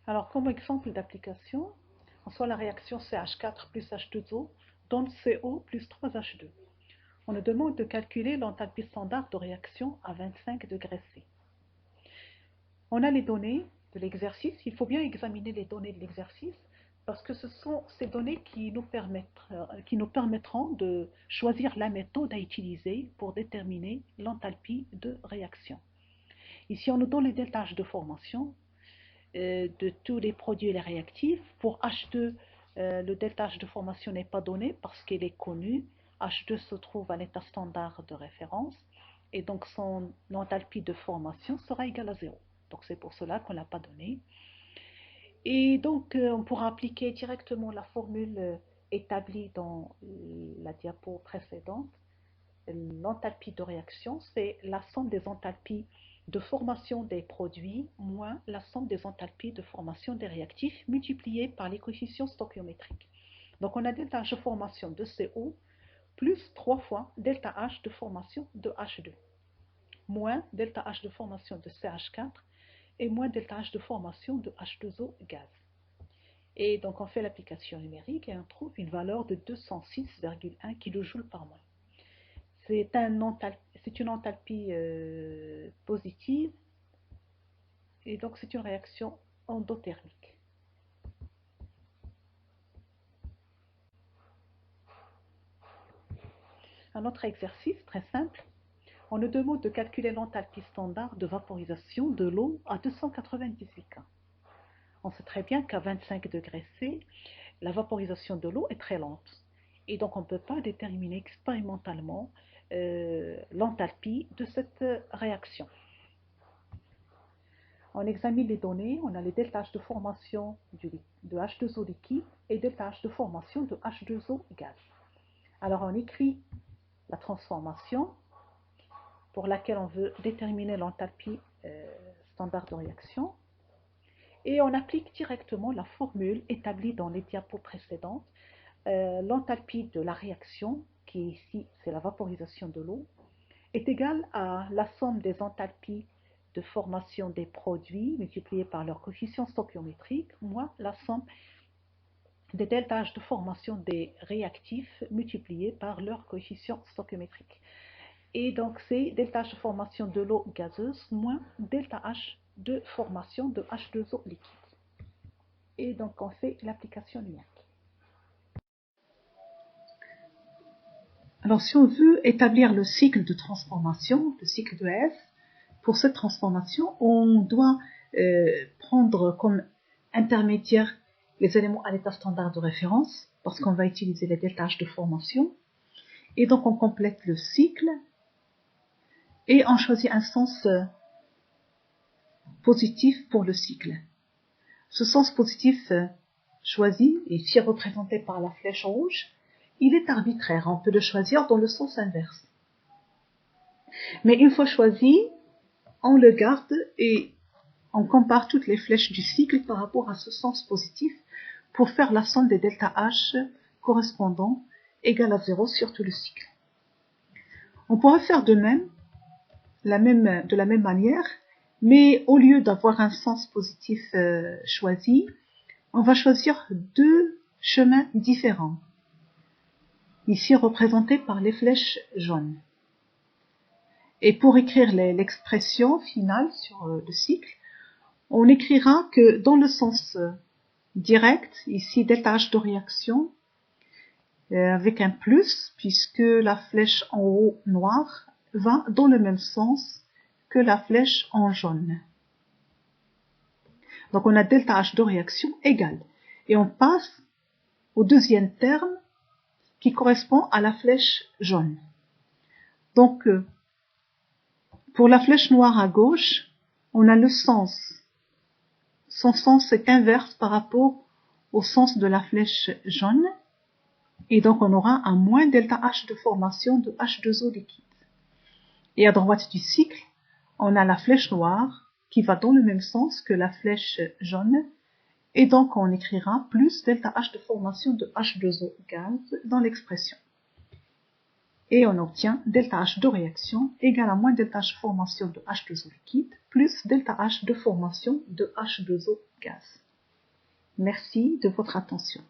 Alors, comme exemple d'application, en soit la réaction CH4 plus H2O donne CO plus 3H2. On nous demande de calculer l'enthalpie standard de réaction à 25 degrés C. On a les données de l'exercice. Il faut bien examiner les données de l'exercice parce que ce sont ces données qui nous permettront de choisir la méthode à utiliser pour déterminer l'enthalpie de réaction. Ici, on nous donne les deltages de formation de tous les produits et les réactifs. Pour H2, le deltage de formation n'est pas donné parce qu'il est connu. H2 se trouve à l'état standard de référence et donc son enthalpie de formation sera égale à 0. Donc c'est pour cela qu'on ne l'a pas donné. Et donc on pourra appliquer directement la formule établie dans la diapo précédente. L'enthalpie de réaction, c'est la somme des enthalpies de formation des produits moins la somme des enthalpies de formation des réactifs multipliées par les coefficients stoichiométriques. Donc on a delta H de formation de CO plus 3 fois delta H de formation de H2 moins delta H de formation de CH4 et moins delta H de formation de H2O gaz. Et donc on fait l'application numérique et on trouve une valeur de 206,1 kJ par mol. C'est une enthalpie positive et donc c'est une réaction endothermique. Un autre exercice très simple, on nous demande de calculer l'enthalpie standard de vaporisation de l'eau à 298 K. On sait très bien qu'à 25 degrés C, la vaporisation de l'eau est très lente et donc on ne peut pas déterminer expérimentalement l'enthalpie de cette réaction. On examine les données, on a les deltages de formation de H2O liquide et deltages de formation de H2O gaz. Alors on écrit la transformation pour laquelle on veut déterminer l'enthalpie standard de réaction et on applique directement la formule établie dans les diapos précédentes. L'enthalpie de la réaction, qui ici c'est la vaporisation de l'eau, est égale à la somme des enthalpies de formation des produits multipliés par leur coefficient stoichiométrique moins la somme des deltages de formation des réactifs multipliés par leur coefficient stoichiométrique. Et donc c'est delta H de formation de l'eau gazeuse moins delta H de formation de H2O liquide. Et donc on fait l'application numérique. Alors si on veut établir le cycle de transformation, le cycle de F, pour cette transformation, on doit prendre comme intermédiaire les éléments à l'état standard de référence, parce qu'on va utiliser les deltages de formation. Et donc on complète le cycle et on choisit un sens positif pour le cycle. Ce sens positif choisi, ici représenté par la flèche rouge, il est arbitraire, on peut le choisir dans le sens inverse. Mais une fois choisi, on le garde et on compare toutes les flèches du cycle par rapport à ce sens positif pour faire la somme des delta H correspondant égale à 0 sur tout le cycle. On pourrait faire de la même manière, mais au lieu d'avoir un sens positif choisi, on va choisir deux chemins différents, ici représentés par les flèches jaunes. Et pour écrire l'expression finale sur le cycle, on écrira que dans le sens direct, ici delta H de réaction, avec un plus, puisque la flèche en haut noire va dans le même sens que la flèche en jaune. Donc on a delta H de réaction égale. Et on passe au deuxième terme qui correspond à la flèche jaune. Donc pour la flèche noire à gauche, on a le sens. Son sens est inverse par rapport au sens de la flèche jaune. Et donc on aura un moins delta H de formation de H2O liquide. Et à droite du cycle, on a la flèche noire qui va dans le même sens que la flèche jaune. Et donc on écrira plus delta H de formation de H2O gaz dans l'expression. Et on obtient delta H de réaction égale à moins delta H formation de H2O liquide plus delta H de formation de H2O gaz. Merci de votre attention.